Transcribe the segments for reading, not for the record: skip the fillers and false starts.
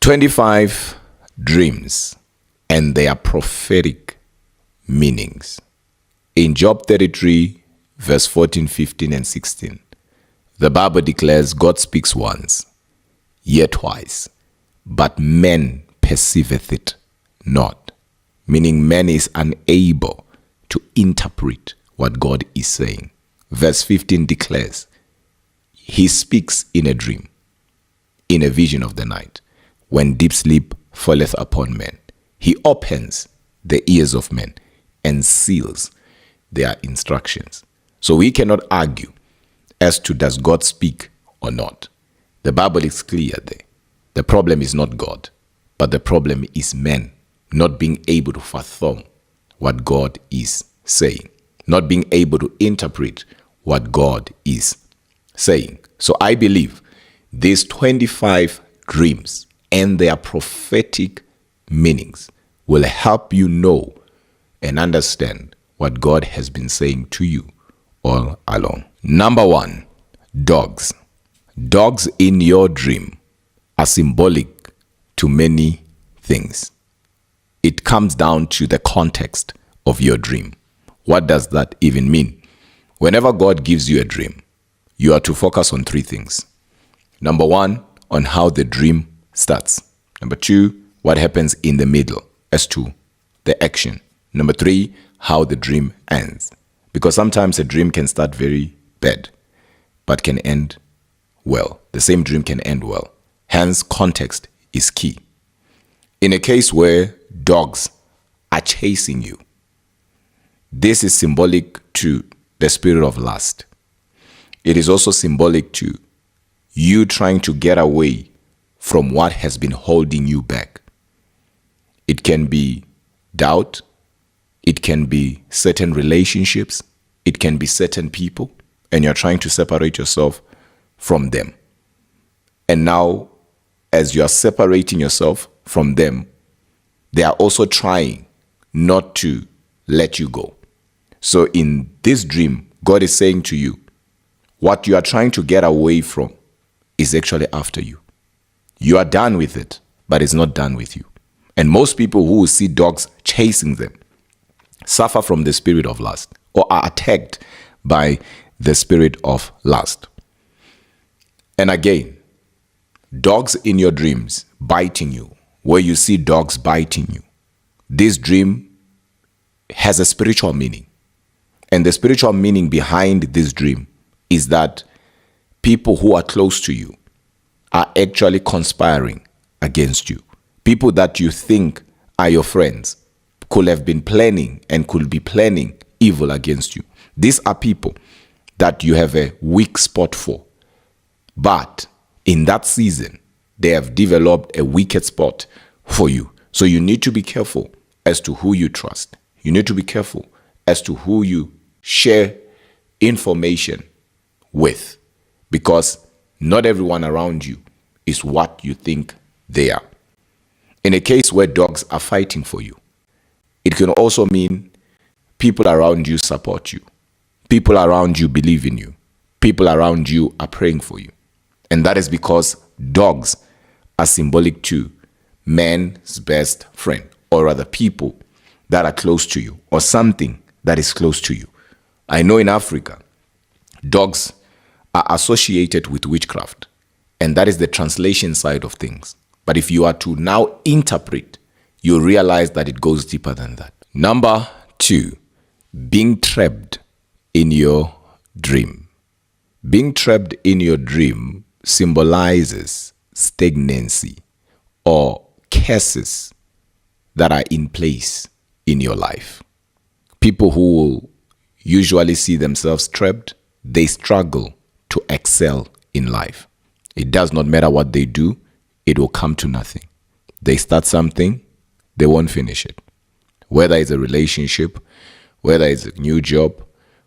25 dreams and their prophetic meanings. In Job 33, verse 14, 15, and 16, the Bible declares God speaks once, yet twice, but man perceiveth it not. Meaning man is unable to interpret what God is saying. Verse 15 declares, he speaks in a dream, in a vision of the night, when deep sleep falleth upon men. He opens the ears of men and seals their instructions. So we cannot argue as to does God speak or not. The Bible is clear there. The problem is not God, but the problem is men not being able to fathom what God is saying, not being able to interpret what God is saying. So I believe these 25 dreams and their prophetic meanings will help you know and understand what God has been saying to you all along. Number 1, dogs. Dogs in your dream are symbolic to many things. It comes down to the context of your dream. What does that even mean? Whenever God gives you a dream, you are to focus on 3 things. Number 1, on how the dream starts. Number 2, what happens in the middle as to the action. Number 3, how the dream ends. Because sometimes a dream can start very bad, but can end well. The same dream can end well. Hence, context is key. In a case where dogs are chasing you, this is symbolic to the spirit of lust. It is also symbolic to you trying to get away from what has been holding you back. It can be doubt. It can be certain relationships. It can be certain people, and you're trying to separate yourself from them. And now, as you are separating yourself from them, they are also trying not to let you go. So in this dream, God is saying to you, what you are trying to get away from is actually after you. You are done with it, but it's not done with you. And most people who see dogs chasing them suffer from the spirit of lust or are attacked by the spirit of lust. And again, dogs in your dreams biting you, where you see dogs biting you, this dream has a spiritual meaning. And the spiritual meaning behind this dream is that people who are close to you are actually conspiring against you. People that you think are your friends could have been planning and could be planning evil against you. These are people that you have a weak spot for. But in that season, they have developed a wicked spot for you. So you need to be careful as to who you trust. You need to be careful as to who you share information with, because not everyone around you is what you think they are. In a case where dogs are fighting for you, it can also mean people around you support you. People around you believe in you. People around you are praying for you. And that is because dogs are symbolic to man's best friend, or rather people that are close to you, or something that is close to you. I know in Africa, dogs are associated with witchcraft, and that is the translation side of things. But if you are to now interpret, you realize that it goes deeper than that. Number 2, being trapped in your dream. Being trapped in your dream symbolizes stagnancy or curses that are in place in your life. People who will usually see themselves trapped, they struggle to excel in life. It does not matter what they do, it will come to nothing. They start something, they won't finish it. Whether it's a relationship, whether it's a new job,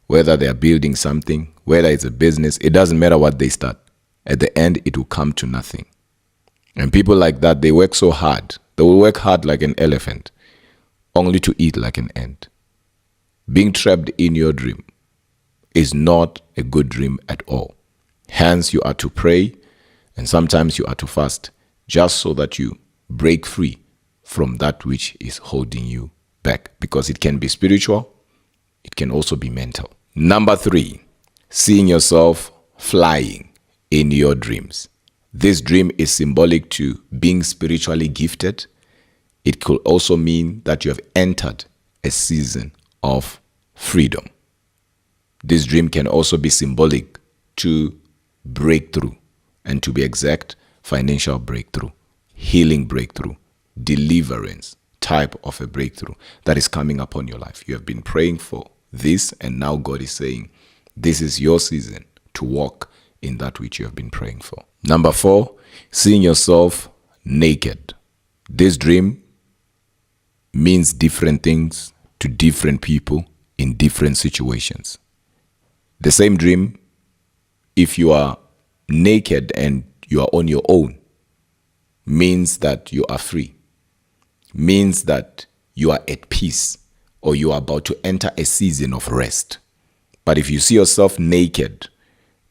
whether they are building something, whether it's a business, it doesn't matter what they start. At the end, it will come to nothing. And people like that, they work so hard. They will work hard like an elephant, only to eat like an ant. Being trapped in your dream is not a good dream at all. Hence, you are to pray, and sometimes you are to fast, just so that you break free from that which is holding you back, because it can be spiritual, it can also be mental. Number 3, seeing yourself flying in your dreams. This dream is symbolic to being spiritually gifted. It could also mean that you have entered a season of freedom. This dream can also be symbolic to breakthrough, and to be exact, financial breakthrough, healing breakthrough, deliverance type of a breakthrough that is coming upon your life. You have been praying for this, and now God is saying, this is your season to walk in that which you have been praying for. Number 4, seeing yourself naked. This dream means different things to different people in different situations. The same dream, if you are naked and you are on your own, means that you are free, means that you are at peace, or you are about to enter a season of rest. But if you see yourself naked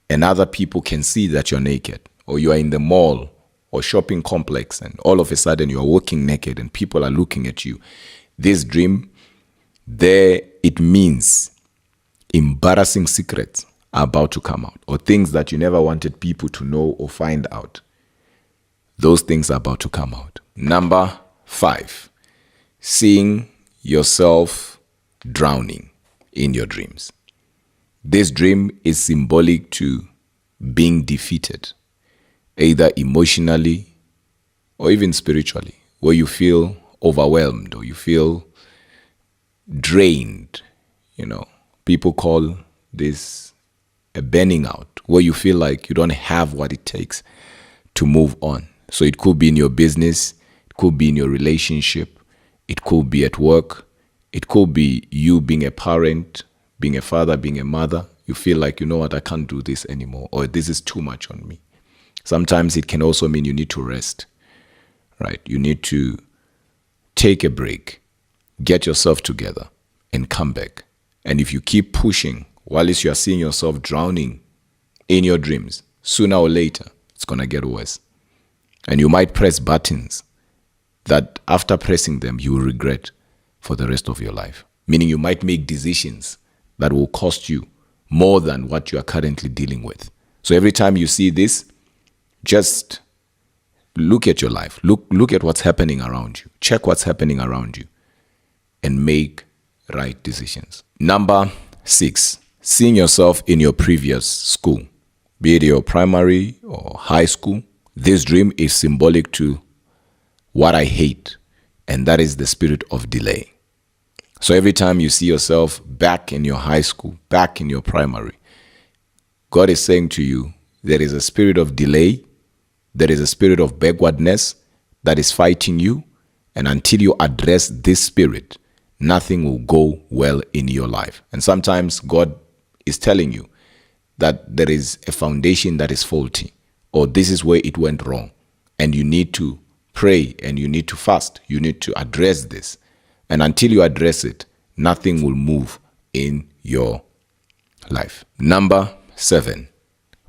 and other people can see that you're naked, or you are in the mall or shopping complex and all of a sudden you are walking naked and people are looking at you, this dream, there it means embarrassing secrets are about to come out, or things that you never wanted people to know or find out. Those things are about to come out. Number 5, seeing yourself drowning in your dreams. This dream is symbolic to being defeated, either emotionally or even spiritually, where you feel overwhelmed or you feel drained. People call this a burning out, where you feel like you don't have what it takes to move on. So it could be in your business, it could be in your relationship, it could be at work, it could be you being a parent, being a father, being a mother. You feel like, you know what, I can't do this anymore, or this is too much on me. Sometimes it can also mean you need to rest, right? You need to take a break, get yourself together, and come back. And if you keep pushing, while you are seeing yourself drowning in your dreams, sooner or later, it's going to get worse. And you might press buttons that after pressing them, you will regret for the rest of your life. Meaning you might make decisions that will cost you more than what you are currently dealing with. So every time you see this, just look at your life. Look at what's happening around you. Check what's happening around you and make right decisions. Number 6, seeing yourself in your previous school, be it your primary or high school. This dream is symbolic to what I hate, and that is the spirit of delay. So every time you see yourself back in your high school, back in your primary, God is saying to you, there is a spirit of delay, there is a spirit of backwardness that is fighting you, and until you address this spirit, nothing will go well in your life. And sometimes God is telling you that there is a foundation that is faulty, or this is where it went wrong, and you need to pray and you need to fast. You need to address this. And until you address it, nothing will move in your life. Number 7,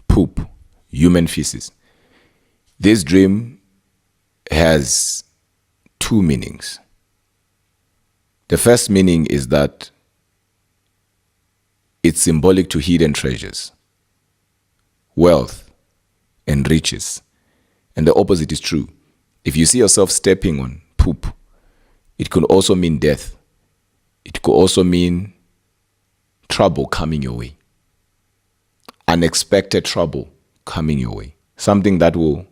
poop, human feces. This dream has 2 meanings. The first meaning is that it's symbolic to hidden treasures, wealth, and riches. And the opposite is true. If you see yourself stepping on poop, it could also mean death. It could also mean trouble coming your way. Unexpected trouble coming your way. Something that will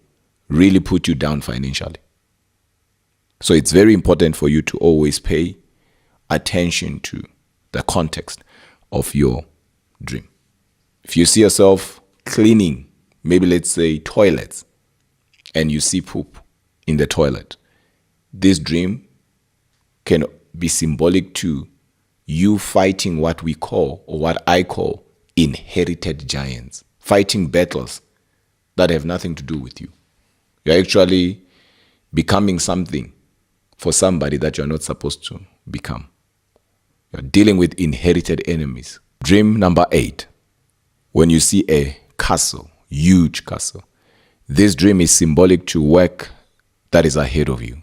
really put you down financially. So it's very important for you to always pay attention to the context of your dream. If you see yourself cleaning, maybe let's say toilets, and you see poop in the toilet, this dream can be symbolic to you fighting what we call, or what I call, inherited giants, fighting battles that have nothing to do with you. You're actually becoming something for somebody that you're not supposed to become. You're dealing with inherited enemies. Dream number 8, when you see a castle, huge castle. This dream is symbolic to work that is ahead of you.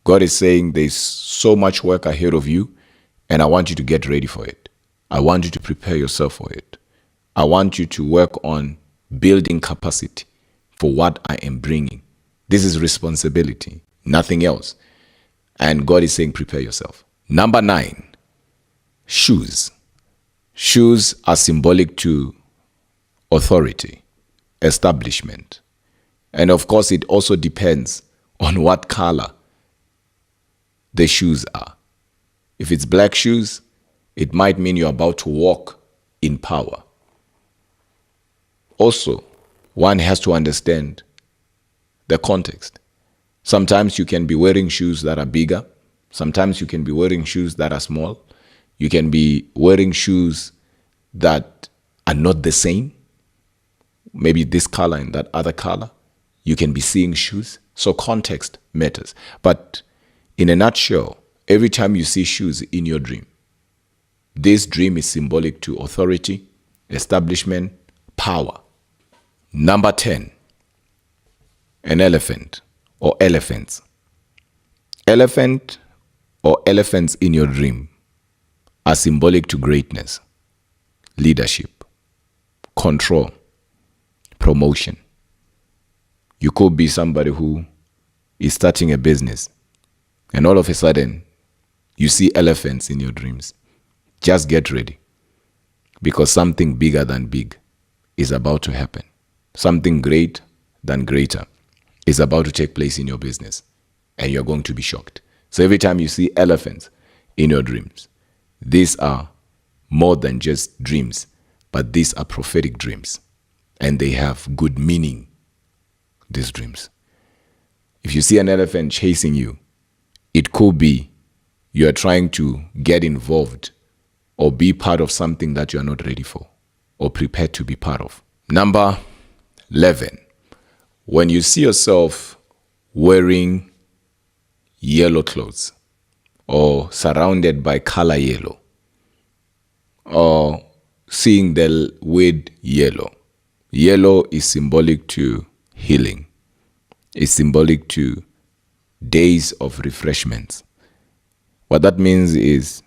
God is saying there's so much work ahead of you, and I want you to get ready for it. I want you to prepare yourself for it. I want you to work on building capacity for what I am bringing. This is responsibility, nothing else. And God is saying, prepare yourself. Number 9, shoes. Shoes are symbolic to authority, establishment. And of course, it also depends on what color the shoes are. If it's black shoes, it might mean you're about to walk in power. Also, one has to understand the context. Sometimes you can be wearing shoes that are bigger. Sometimes you can be wearing shoes that are small. You can be wearing shoes that are not the same. Maybe this color and that other color. You can be seeing shoes. So context matters. But in a nutshell, every time you see shoes in your dream, this dream is symbolic to authority, establishment, power. Number 10, an elephant or elephants. Elephant or elephants in your dream are symbolic to greatness, leadership, control, promotion. You could be somebody who is starting a business, and all of a sudden, you see elephants in your dreams. Just get ready, because something bigger than big is about to happen. Something great than greater is about to take place in your business, and you're going to be shocked. So every time you see elephants in your dreams, these are more than just dreams, but these are prophetic dreams, and they have good meaning, these dreams. If you see an elephant chasing you, it could be you are trying to get involved or be part of something that you are not ready for or prepared to be part of. Number 11, when you see yourself wearing yellow clothes or surrounded by color yellow or seeing the word yellow. Yellow is symbolic to healing. It's symbolic to days of refreshments. What that means is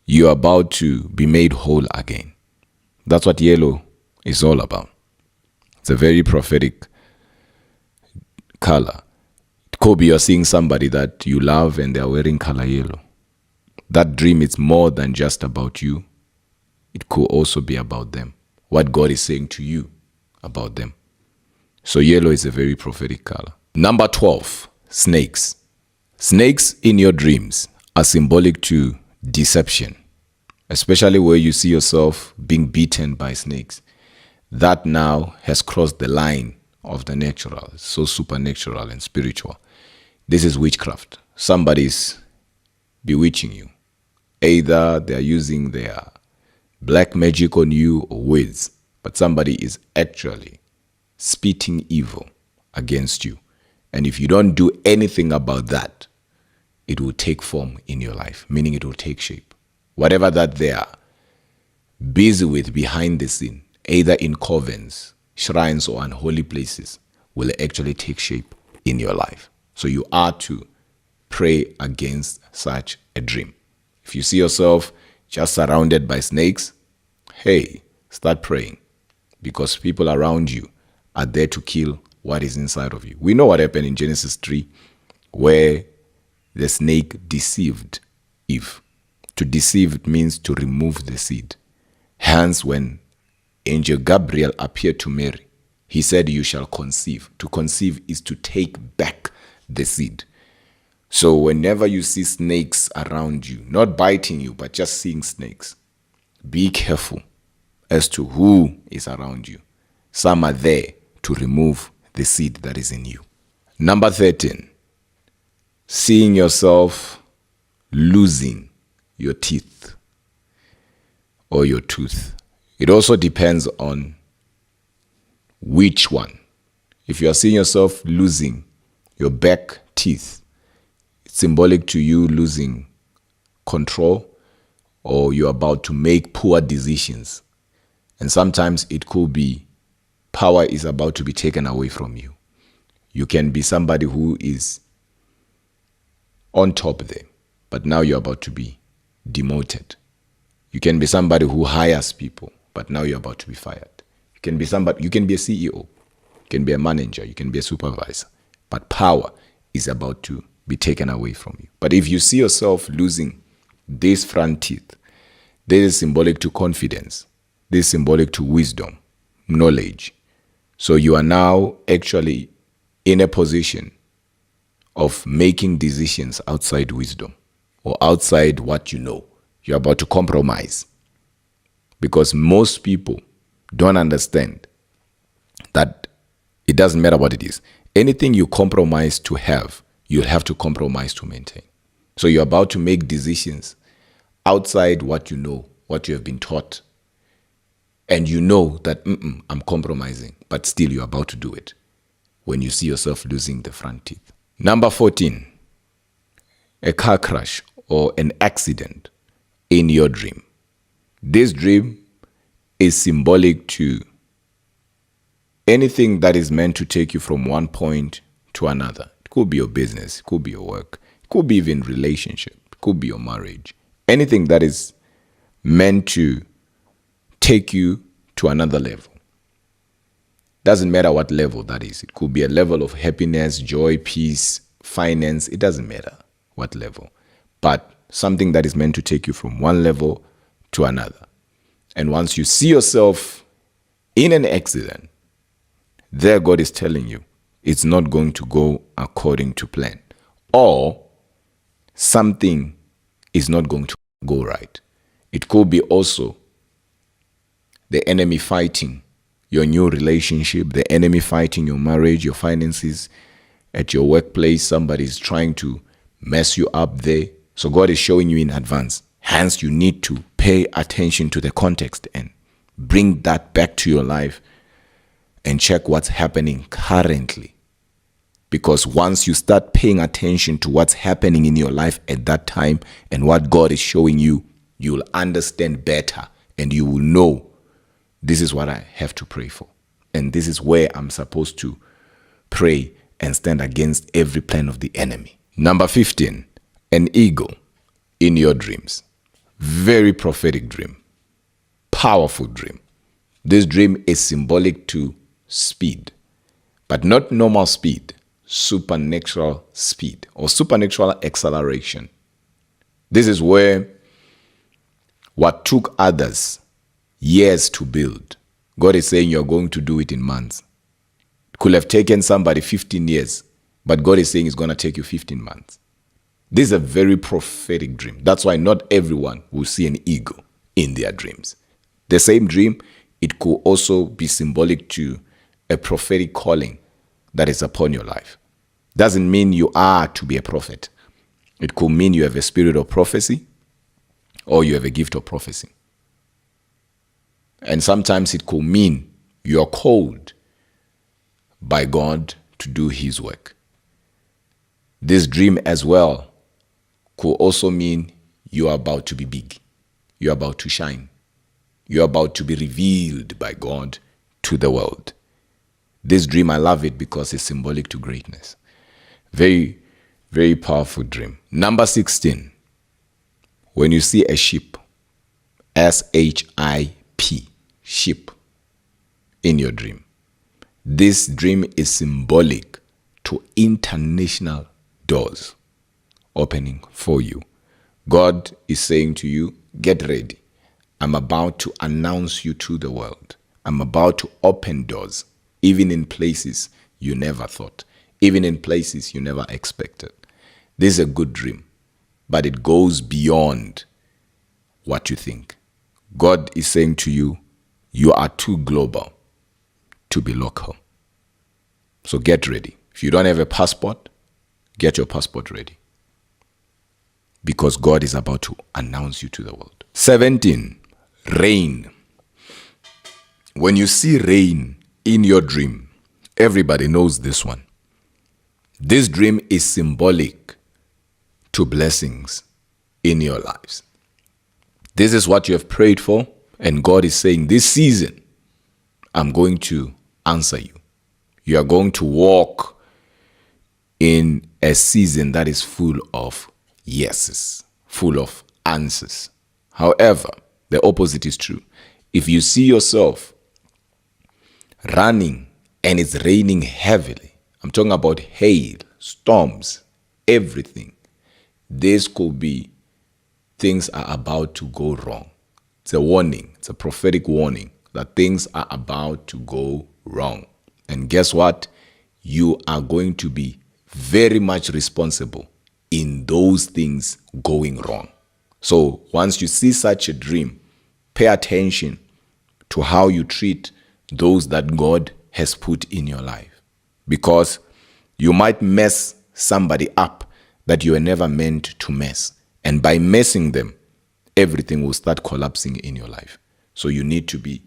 you're about to be made whole again. That's what yellow is all about. It's a very prophetic color. It could be you're seeing somebody that you love and they're wearing color yellow. That dream is more than just about you. It could also be about them. What God is saying to you about them. So yellow is a very prophetic color. Number 12, snakes. Snakes in your dreams are symbolic to deception, especially where you see yourself being beaten by snakes. That now has crossed the line of the natural, so supernatural and spiritual. This is witchcraft. Somebody's bewitching you. Either they are using their black magic on you or words, but somebody is actually spitting evil against you. And if you don't do anything about that, it will take form in your life, meaning it will take shape. Whatever that they are busy with behind the scene, either in covens, shrines, or unholy places, will actually take shape in your life. So you are to pray against such a dream. If you see yourself just surrounded by snakes, hey, start praying, because people around you are there to kill what is inside of you. We know what happened in Genesis 3, where the snake deceived Eve. To deceive means to remove the seed. Hence, when Angel Gabriel appeared to Mary, he said, you shall conceive. To conceive is to take back the seed. So whenever you see snakes around you, not biting you, but just seeing snakes, be careful as to who is around you. Some are there to remove the seed that is in you. Number 13, seeing yourself losing your teeth or your tooth. It also depends on which one. If you are seeing yourself losing your back teeth, it's symbolic to you losing control, or you're about to make poor decisions. And sometimes it could be power is about to be taken away from you. You can be somebody who is on top there, but now you're about to be demoted. You can be somebody who hires people, but now you're about to be fired. You can be somebody, you can be a CEO, you can be a manager, you can be a supervisor, but power is about to be taken away from you. But if you see yourself losing these front teeth, this is symbolic to confidence. This is symbolic to wisdom, knowledge. So you are now actually in a position of making decisions outside wisdom or outside what you know. You're about to compromise. Because most people don't understand that it doesn't matter what it is. Anything you compromise to have, you'll have to compromise to maintain. So you're about to make decisions outside what you know, what you have been taught. And you know that, I'm compromising, but still you're about to do it when you see yourself losing the front teeth. Number 14, a car crash or an accident in your dream. This dream is symbolic to anything that is meant to take you from one point to another. It could be your business, it could be your work, it could be even relationship, it could be your marriage. Anything that is meant to take you to another level. Doesn't matter what level that is. It could be a level of happiness, joy, peace, finance. It doesn't matter what level. But something that is meant to take you from one level to another. And once you see yourself in an accident, there God is telling you it's not going to go according to plan. Or something is not going to go right. It could be also the enemy fighting your new relationship, the enemy fighting your marriage, your finances, at your workplace. Somebody is trying to mess you up there. So God is showing you in advance. Hence, you need to pay attention to the context and bring that back to your life and check what's happening currently. Because once you start paying attention to what's happening in your life at that time and what God is showing you, you'll understand better and you will know this is what I have to pray for. And this is where I'm supposed to pray and stand against every plan of the enemy. Number 15, an eagle in your dreams. Very prophetic dream. Powerful dream. This dream is symbolic to speed, but not normal speed, supernatural speed or supernatural acceleration. This is where what took others years to build, God is saying you're going to do it in months. It could have taken somebody 15 years, but God is saying it's going to take you 15 months. This is a very prophetic dream. That's why not everyone will see an eagle in their dreams. The same dream, it could also be symbolic to a prophetic calling that is upon your life. Doesn't mean you are to be a prophet. It could mean you have a spirit of prophecy or you have a gift of prophecy. And sometimes it could mean you are called by God to do his work. This dream as well could also mean you are about to be big. You are about to shine. You are about to be revealed by God to the world. This dream, I love it because it's symbolic to greatness. Very, very powerful dream. Number 16, when you see a ship, S-H-I-P, ship, in your dream. This dream is symbolic to international doors opening for you. God is saying to you, get ready. I'm about to announce you to the world. I'm about to open doors, even in places you never thought, even in places you never expected. This is a good dream, but it goes beyond what you think. God is saying to you, you are too global to be local. So get ready. If you don't have a passport, get your passport ready. Because God is about to announce you to the world. 17, rain. When you see rain in your dream, everybody knows this one. This dream is symbolic to blessings in your lives. This is what you have prayed for, and God is saying, this season, I'm going to answer you. You are going to walk in a season that is full of yeses, full of answers. However, the opposite is true. If you see yourself running and it's raining heavily, I'm talking about hail, storms, everything, this could be things are about to go wrong. It's a warning. It's a prophetic warning that things are about to go wrong. And guess what? You are going to be very much responsible in those things going wrong. So once you see such a dream, pay attention to how you treat those that God has put in your life. Because you might mess somebody up that you were never meant to mess. And by messing them, everything will start collapsing in your life. So you need to be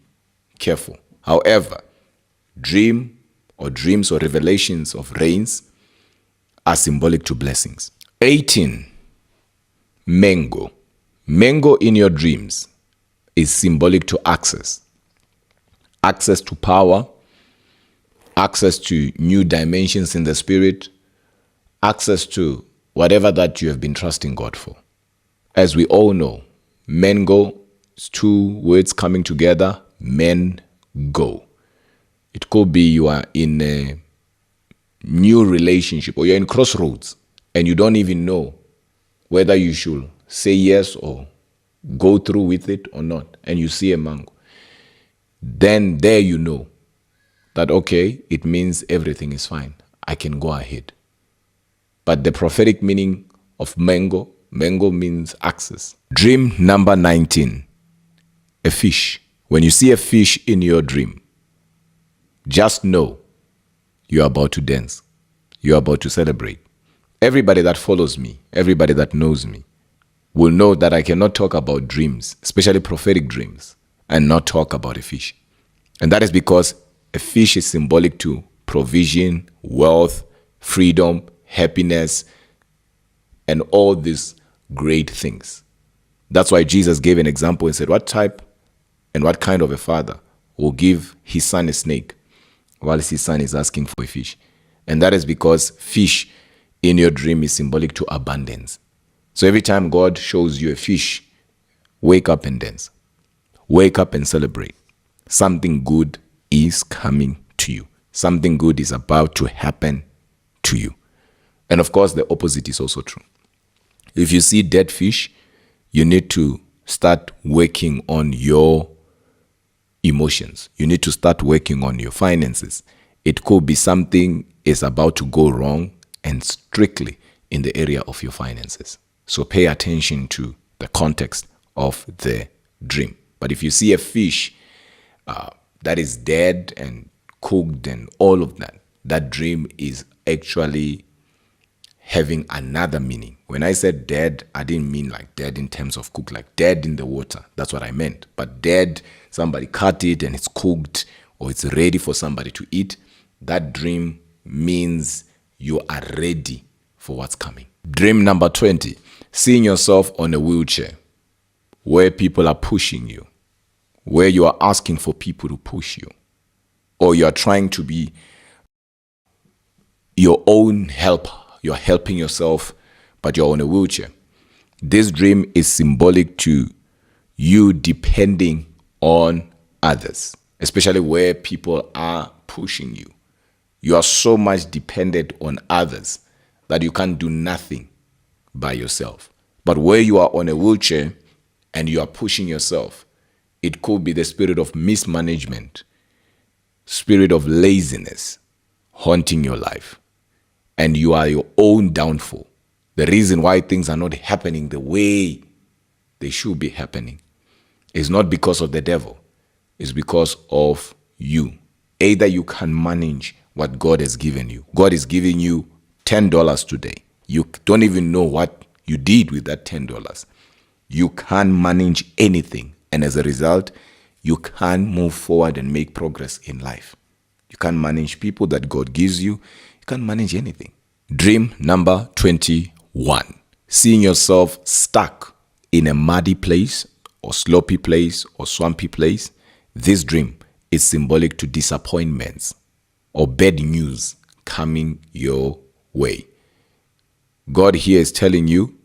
careful. However, dreams or revelations of rains are symbolic to blessings. 18, mango. Mango in your dreams is symbolic to access. Access to power, access to new dimensions in the spirit, access to whatever that you have been trusting God for. As we all know, mango is two words coming together, men go. It could be you are in a new relationship or you're in crossroads and you don't even know whether you should say yes or go through with it or not, and you see a mango. Then there you know that, okay, it means everything is fine. I can go ahead. But the prophetic meaning of mango means access. Dream number 19, a fish. When you see a fish in your dream, just know you're about to dance. You're about to celebrate. Everybody that follows me, everybody that knows me, will know that I cannot talk about dreams, especially prophetic dreams, and not talk about a fish. And that is because a fish is symbolic to provision, wealth, freedom, happiness, and all these great things. That's why Jesus gave an example and said, what type and what kind of a father will give his son a snake whilst his son is asking for a fish? And that is because fish in your dream is symbolic to abundance. So every time God shows you a fish, wake up and dance. Wake up and celebrate. Something good is coming to you. Something good is about to happen to you. And of course, the opposite is also true. If you see dead fish, you need to start working on your emotions. You need to start working on your finances. It could be something is about to go wrong, and strictly in the area of your finances. So pay attention to the context of the dream. But if you see a fish that is dead and cooked and all of that, that dream is actually having another meaning. When I said dead, I didn't mean like dead in terms of cook, like dead in the water. That's what I meant. But dead, somebody cut it and it's cooked or it's ready for somebody to eat. That dream means you are ready for what's coming. Dream number 20, seeing yourself on a wheelchair where people are pushing you, where you are asking for people to push you, or you are trying to be your own helper. You're helping yourself, but you're on a wheelchair. This dream is symbolic to you depending on others, especially where people are pushing you. You are so much dependent on others that you can't do nothing by yourself. But where you are on a wheelchair and you are pushing yourself, it could be the spirit of mismanagement, spirit of laziness haunting your life. And you are your own downfall. The reason why things are not happening the way they should be happening is not because of the devil. It's because of you. Either you can manage what God has given you. God is giving you $10 today. You don't even know what you did with that $10. You can't manage anything. And as a result, you can't move forward and make progress in life. You can't manage people that God gives you. You can't manage anything. Dream number 21. Seeing yourself stuck in a muddy place or sloppy place or swampy place. This dream is symbolic to disappointments or bad news coming your way. God here is telling you,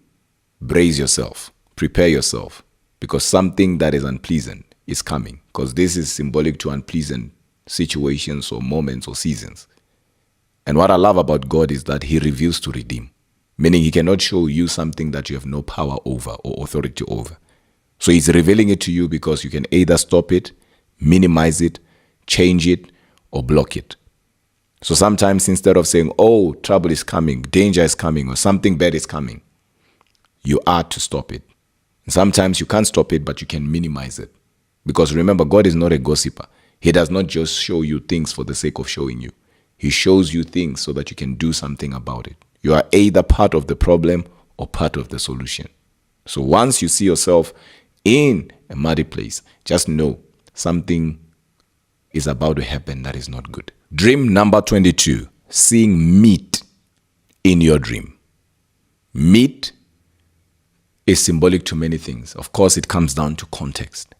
brace yourself, prepare yourself, because something that is unpleasant is coming, because this is symbolic to unpleasant situations or moments or seasons. And what I love about God is that he reveals to redeem, meaning he cannot show you something that you have no power over or authority over. So he's revealing it to you because you can either stop it, minimize it, change it, or block it. So sometimes instead of saying, oh, trouble is coming, danger is coming, or something bad is coming, you are to stop it. And sometimes you can't stop it, but you can minimize it. Because remember, God is not a gossiper. He does not just show you things for the sake of showing you. He shows you things so that you can do something about it. You are either part of the problem or part of the solution. So once you see yourself in a muddy place, just know something is about to happen that is not good. Dream number 22, seeing meat in your dream. Meat is symbolic to many things. Of course, it comes down to context.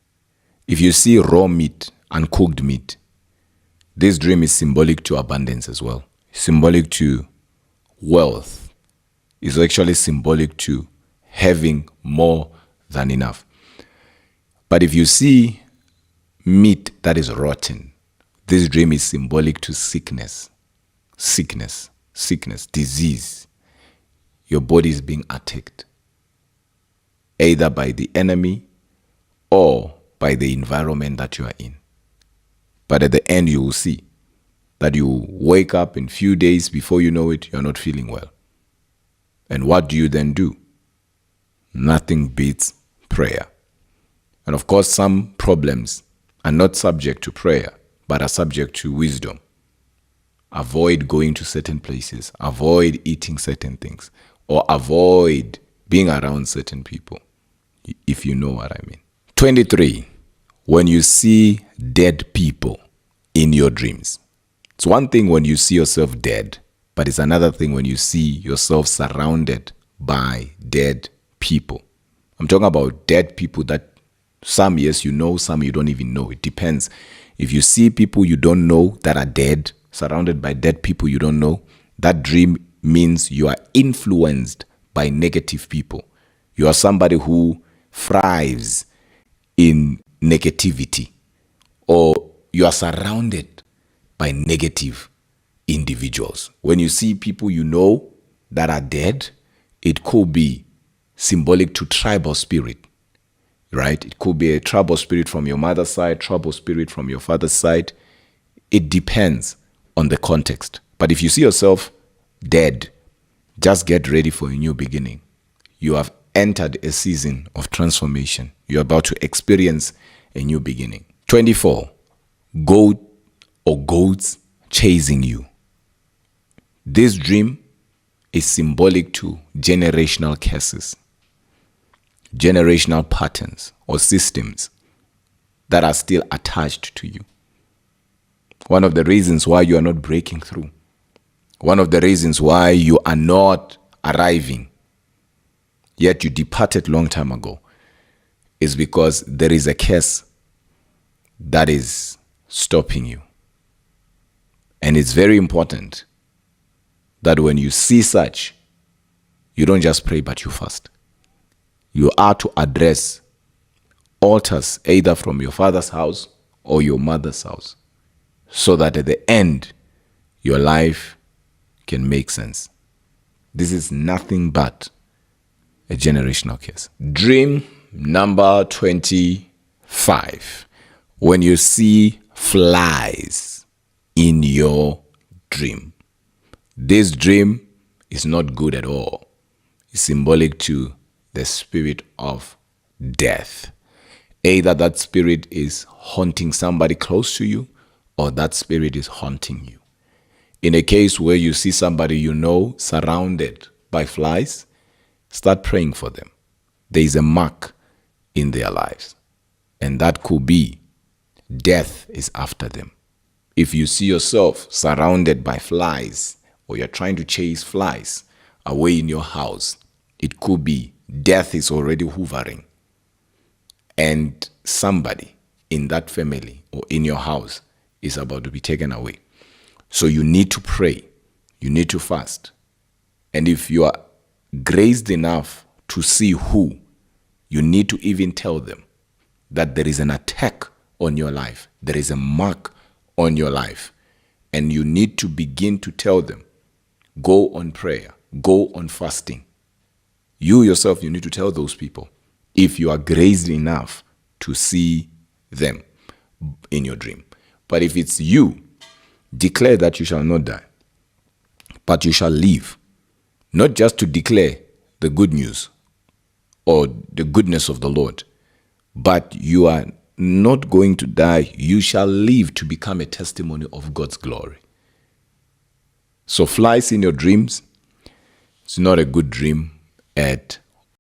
If you see raw meat, uncooked meat, this dream is symbolic to abundance as well. Symbolic to wealth. It's actually symbolic to having more than enough. But if you see meat that is rotten, this dream is symbolic to sickness, disease. Your body is being attacked, either by the enemy or by the environment that you are in. But at the end, you will see that you wake up in few days, before you know it, you're not feeling well. And what do you then do? Nothing beats prayer. And of course, some problems are not subject to prayer, but are subject to wisdom. Avoid going to certain places, avoid eating certain things, or avoid being around certain people, if you know what I mean. 23, when you see dead people in your dreams. It's one thing when you see yourself dead, but it's another thing when you see yourself surrounded by dead people. I'm talking about dead people that some, yes, you know, some you don't even know. It depends. If you see people you don't know that are dead, surrounded by dead people you don't know, that dream means you are influenced by negative people. You are somebody who thrives in negativity, or you are surrounded by negative individuals. When you see people you know that are dead, it could be symbolic to tribal spirit, right? It could be a tribal spirit from your mother's side, tribal spirit from your father's side. It depends on the context. But if you see yourself dead, just get ready for a new beginning. You have entered a season of transformation. You're about to experience a new beginning. 24, goat or goats chasing you. This dream is symbolic to generational curses, generational patterns or systems that are still attached to you. One of the reasons why you are not breaking through, one of the reasons why you are not arriving, yet you departed long time ago, is because there is a curse that is stopping you. And it's very important that when you see such, you don't just pray, but you fast. You are to address altars either from your father's house or your mother's house, so that at the end, your life can make sense. This is nothing but a generational curse. Dream number 25. When you see flies in your dream. This dream is not good at all. It's symbolic to the spirit of death. Either that spirit is haunting somebody close to you, or that spirit is haunting you. In a case where you see somebody you know surrounded by flies, start praying for them. There is a mark in their lives, and that could be death is after them. If you see yourself surrounded by flies, or you're trying to chase flies away in your house, it could be death is already hovering, and somebody in that family or in your house is about to be taken away. So you need to pray. You need to fast. And if you are graced enough to see who, you need to even tell them that there is an attack on your life. There is a mark on your life. And you need to begin to tell them, go on prayer, go on fasting. You yourself, you need to tell those people if you are graced enough to see them in your dream. But if it's you, declare that you shall not die, but you shall live. Not just to declare the good news or the goodness of the Lord, but you are not going to die. You shall live to become a testimony of God's glory. So flies in your dreams, it's not a good dream at